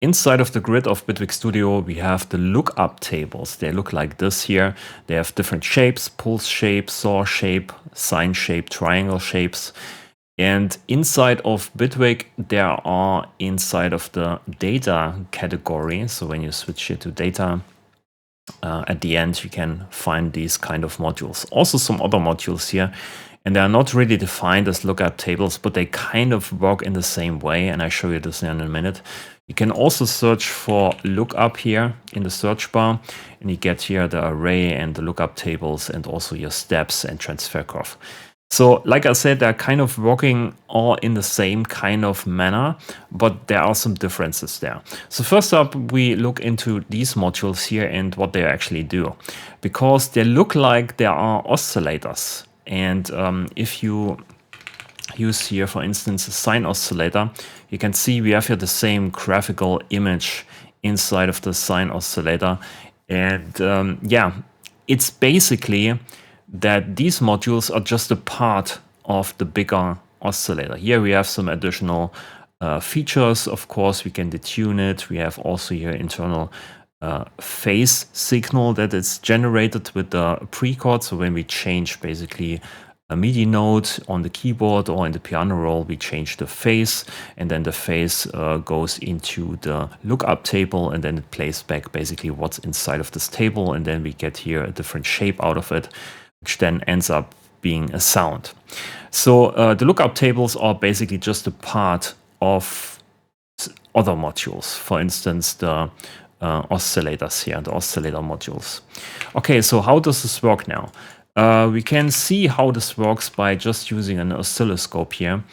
Inside of the grid of Bitwig Studio, we have the lookup tables. They look like this here. They have different shapes: pulse shape, saw shape, sine shape, triangle shapes. And inside of Bitwig, there are inside of the data category. So when you switch here to data, at the end, you can find these kind of modules. Also some other modules here. And they are not really defined as lookup tables, but they kind of work in the same way. And I show you this in a minute. You can also search for lookup here in the search bar, and you get here the array and the lookup tables and also your steps and transfer curve. So like I said, they're kind of working all in the same kind of manner, but there are some differences there. So first up, we look into these modules here and what they actually do, because they look like there are oscillators. And if you use here, for instance, a sine oscillator, you can see we have here the same graphical image inside of the sine oscillator. And yeah, it's basically that these modules are just a part of the bigger oscillator. Here we have some additional features. Of course, we can detune it. We have also here internal phase signal that is generated with the pre-chord. So when we change basically a MIDI note on the keyboard or in the piano roll, we change the phase, and then the phase goes into the lookup table, and then it plays back basically what's inside of this table, and then we get here a different shape out of it, which then ends up being a sound. So the lookup tables are basically just a part of other modules. For instance, the oscillators here, the oscillator modules. Okay, so how does this work now? We can see how this works by just using an oscilloscope here,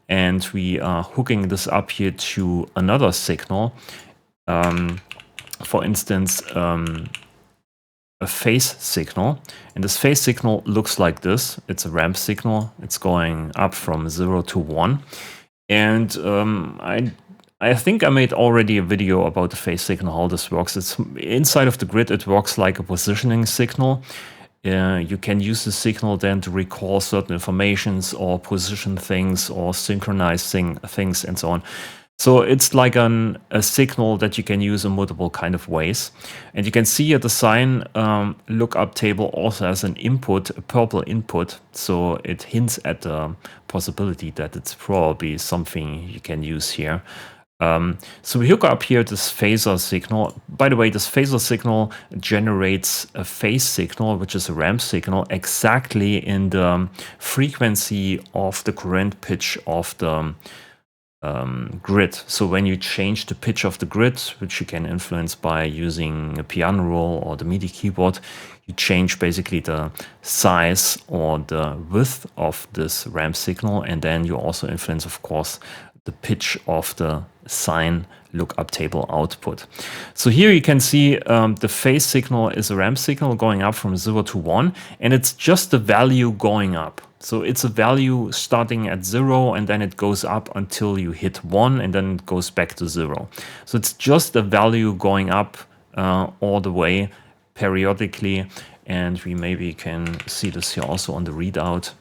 and we are hooking this up here to another signal. For instance, a phase signal, and this phase signal looks like this. It's a ramp signal. It's going up from 0 to 1, and I think I made already a video about the phase signal, how this works. It's inside of the grid. It works like a positioning signal. You can use the signal then to recall certain informations or position things or synchronize things and so on. So it's like a signal that you can use in multiple kind of ways. And you can see at the sine lookup table also has an input, a purple input. So it hints at the possibility that it's probably something you can use here. So we hook up here this phasor signal. By the way, this phasor signal generates a phase signal, which is a ramp signal, exactly in the frequency of the current pitch of the grid. So when you change the pitch of the grid, which you can influence by using a piano roll or the MIDI keyboard, you change basically the size or the width of this ramp signal, and then you also influence, of course, the pitch of the sine lookup table output. So here you can see the phase signal is a ramp signal going up from 0 to 1, and it's just the value going up. So it's a value starting at 0, and then it goes up until you hit 1, and then it goes back to 0. So it's just a value going up all the way periodically, and we maybe can see this here also on the readout.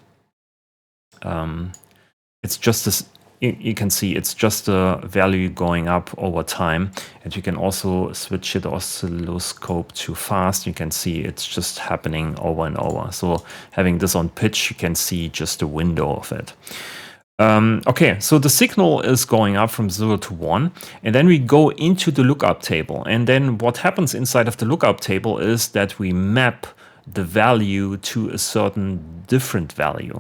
It's just this. You can see it's just a value going up over time, and you can also switch the oscilloscope to fast. You can see it's just happening over and over. So having this on pitch, you can see just a window of it. Okay, so the signal is going up from 0 to 1, and then we go into the lookup table. And then what happens inside of the lookup table is that we map the value to a certain different value.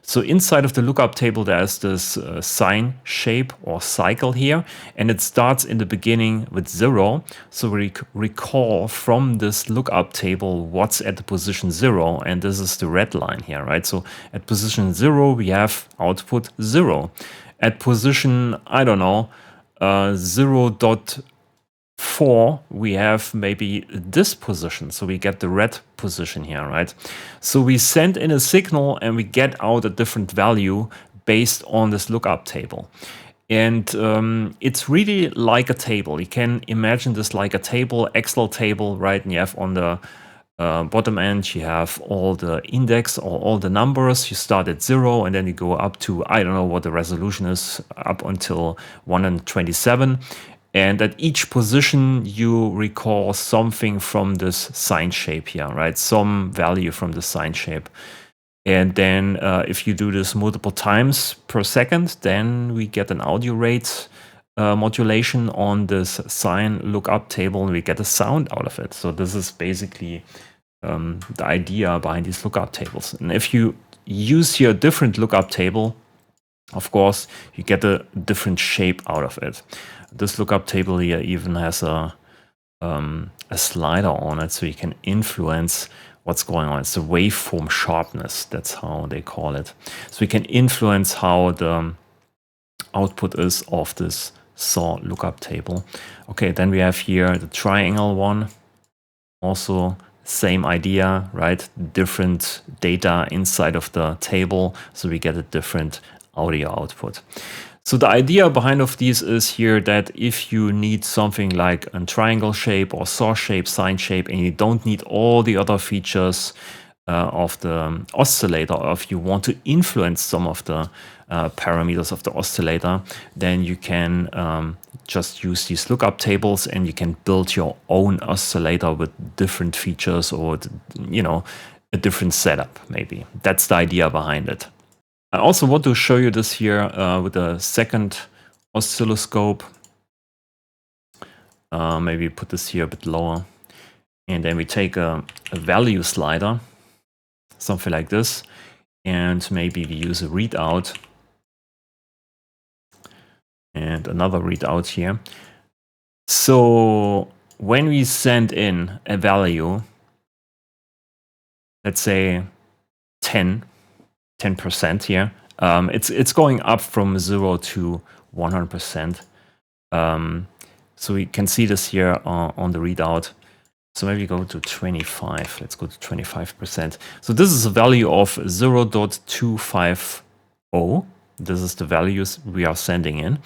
So inside of the lookup table, there's this sine shape or cycle here, and it starts in the beginning with 0. So we recall from this lookup table what's at the position 0, and this is the red line here, right? So at position 0, we have output 0. At position, I don't know, 0.4, we have maybe this position. So we get the red position here, right? So we send in a signal and we get out a different value based on this lookup table. And it's really like a table. You can imagine this like a table, Excel table, right? And you have on the bottom end, you have all the index or all the numbers. You start at 0 and then you go up to, I don't know what the resolution is, up until 127. And at each position, you recall something from this sine shape here, right? Some value from the sine shape. And then if you do this multiple times per second, then we get an audio rate modulation on this sine lookup table, and we get a sound out of it. So this is basically the idea behind these lookup tables. And if you use here a different lookup table, of course, you get a different shape out of it. This lookup table here even has a slider on it, so you can influence what's going on. It's the waveform sharpness, that's how they call it. So we can influence how the output is of this saw lookup table. Okay, then we have here the triangle one. Also same idea, right? Different data inside of the table, so we get a different audio output. So the idea behind of these is here that if you need something like a triangle shape or saw shape, sine shape, and you don't need all the other features of the oscillator, or if you want to influence some of the parameters of the oscillator, then you can just use these lookup tables and you can build your own oscillator with different features, or, you know, a different setup maybe. That's the idea behind it. I also want to show you this here with a second oscilloscope. Maybe put this here a bit lower. And then we take a value slider, something like this. And maybe we use a readout. And another readout here. So when we send in a value, let's say 10% here. It's going up from 0 to 100%. So we can see this here on the readout. So maybe go to 25. Let's go to 25%. So this is a value of 0.250. This is the values we are sending in.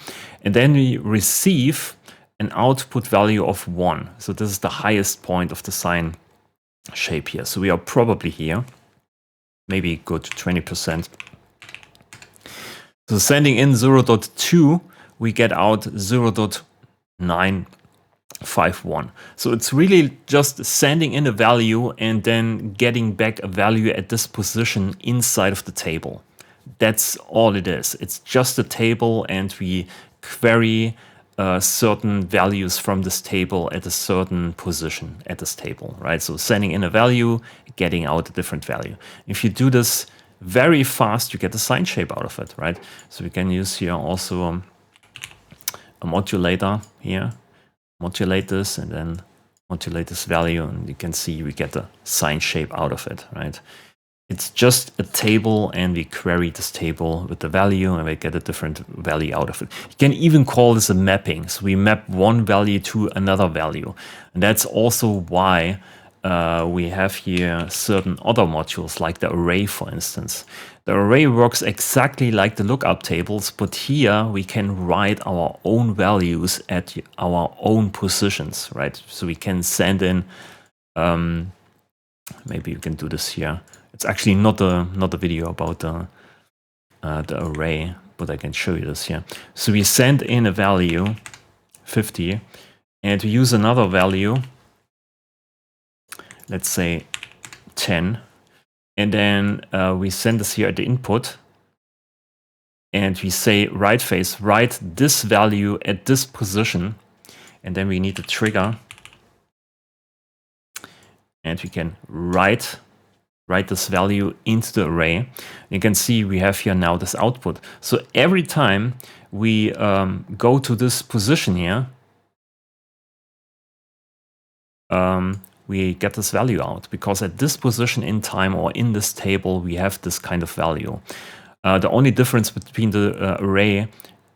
And then we receive an output value of 1. So this is the highest point of the sine shape here. So we are probably here. Maybe go to 20%. So sending in 0.2, we get out 0.951. So it's really just sending in a value and then getting back a value at this position inside of the table. That's all it is. It's just a table, and we query certain values from this table at a certain position at this table, right? So sending in a value, getting out a different value. If you do this very fast, you get a sine shape out of it, right? So we can use here also a modulator here, modulate this and then modulate this value, and you can see we get a sine shape out of it, right? It's just a table, and we query this table with the value, and we get a different value out of it. You can even call this a mapping. So we map one value to another value. And that's also why we have here certain other modules, like the array, for instance. The array works exactly like the lookup tables, but here we can write our own values at our own positions, right? So we can send in, maybe you can do this here. It's actually not a video about the array, but I can show you this here. So we send in a value, 50, and we use another value, let's say 10, and then we send this here at the input, and we say right face, write this value at this position, and then we need a trigger, and we can write this value into the array. You can see we have here now this output. So every time we go to this position here, we get this value out, because at this position in time or in this table, we have this kind of value. The only difference between the array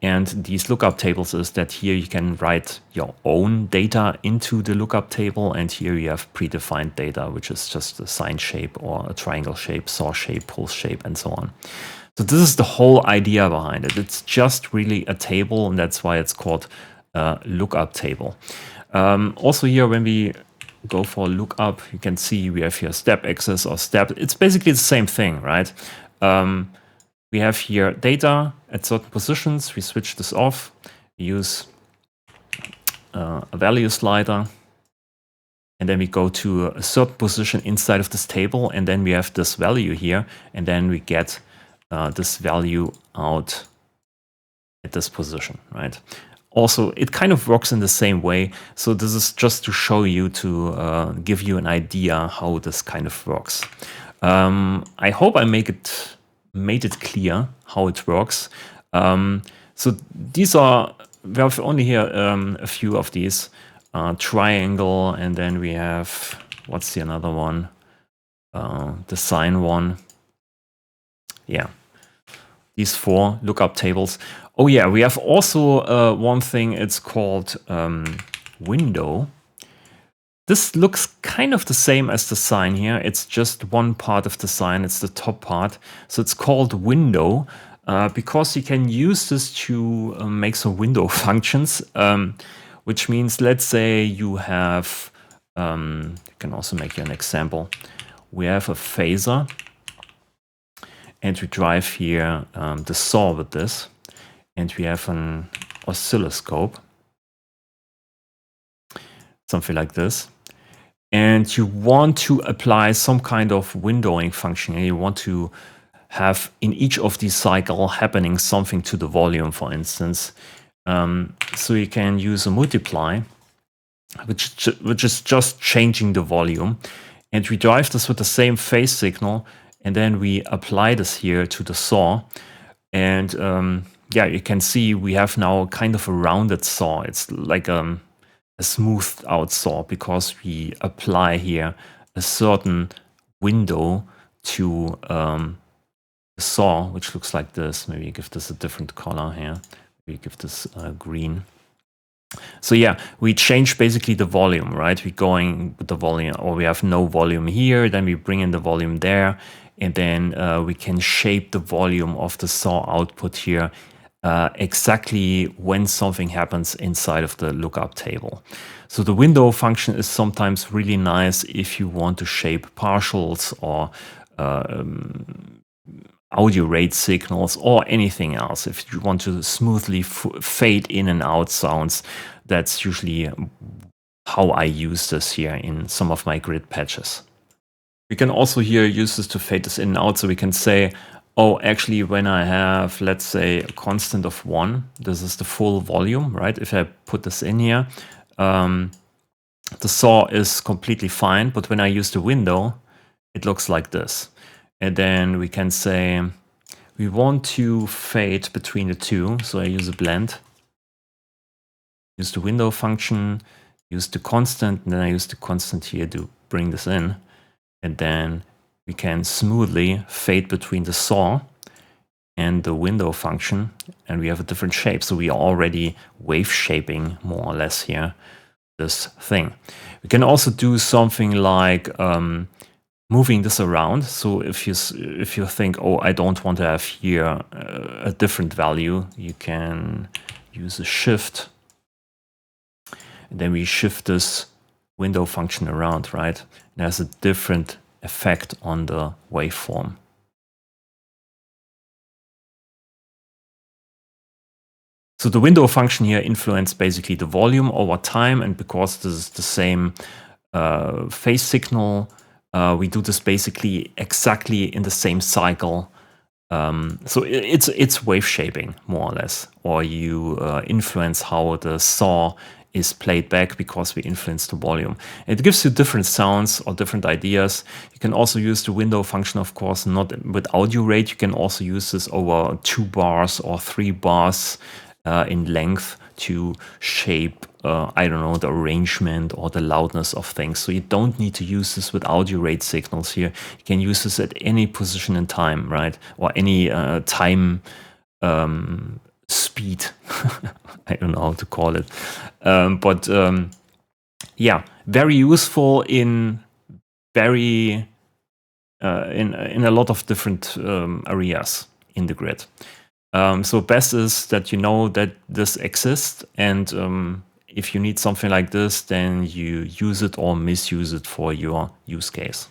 and these lookup tables is that here you can write your own data into the lookup table, and here you have predefined data, which is just a sine shape or a triangle shape, saw shape, pulse shape, and so on. So this is the whole idea behind it. It's just really a table, and that's why it's called a lookup table. Also here, when we go for lookup, you can see we have here step access or step. It's basically the same thing, right? We have here data at certain positions. We switch this off. We use a value slider. And then we go to a certain position inside of this table, and then we have this value here, and then we get this value out at this position, right? Also, it kind of works in the same way. So this is just to show you, to give you an idea how this kind of works. I hope I made it clear how it works. So these are, we have only here a few of these. Triangle, and then we have, what's the another one? The sine one. Yeah, these 4 lookup tables. Oh yeah, we have also one thing, it's called window. This looks kind of the same as the sine here. It's just one part of the sine, it's the top part. So it's called window because you can use this to make some window functions. Which means, let's say you have, you can also make an example. We have a phaser, and we drive here the saw with this, and we have an oscilloscope, something like this. And you want to apply some kind of windowing function, and you want to have in each of these cycles happening something to the volume, for instance. So you can use a multiply, which is just changing the volume, and we drive this with the same phase signal, and then we apply this here to the saw, and yeah, you can see we have now kind of a rounded saw. It's like a smoothed out saw because we apply here a certain window to the saw, which looks like this. Maybe give this a different color here. We give this green. So yeah, we change basically the volume, right? We're going with the volume, or we have no volume here, then we bring in the volume there, and then we can shape the volume of the saw output here exactly when something happens inside of the lookup table. So the window function is sometimes really nice if you want to shape partials or audio rate signals or anything else. If you want to smoothly fade in and out sounds, that's usually how I use this here in some of my grid patches. We can also here use this to fade this in and out. So we can say, oh, actually, when I have, let's say, a constant of 1, this is the full volume, right? If I put this in here, the saw is completely fine. But when I use the window, it looks like this. And then we can say we want to fade between the two. So I use a blend, use the window function, use the constant, and then I use the constant here to bring this in. And then we can smoothly fade between the saw and the window function, and we have a different shape. So we are already wave shaping more or less here this thing. We can also do something like moving this around. So if you think, oh, I don't want to have here a different value, you can use a shift, and then we shift this window function around, right? It has a different effect on the waveform. So the window function here influences basically the volume over time, and because this is the same phase signal, we do this basically exactly in the same cycle. So it's wave shaping more or less, or you influence how the saw is played back because we influence the volume. It gives you different sounds or different ideas. You can also use the window function, of course, not with audio rate. You can also use this over 2 bars or 3 bars in length to shape, I don't know, the arrangement or the loudness of things. So you don't need to use this with audio rate signals here. You can use this at any position in time, right? Or any time speed. I don't know how to call it. But yeah, very useful in very in a lot of different areas in the grid. So best is that you know that this exists, and if you need something like this, then you use it or misuse it for your use case.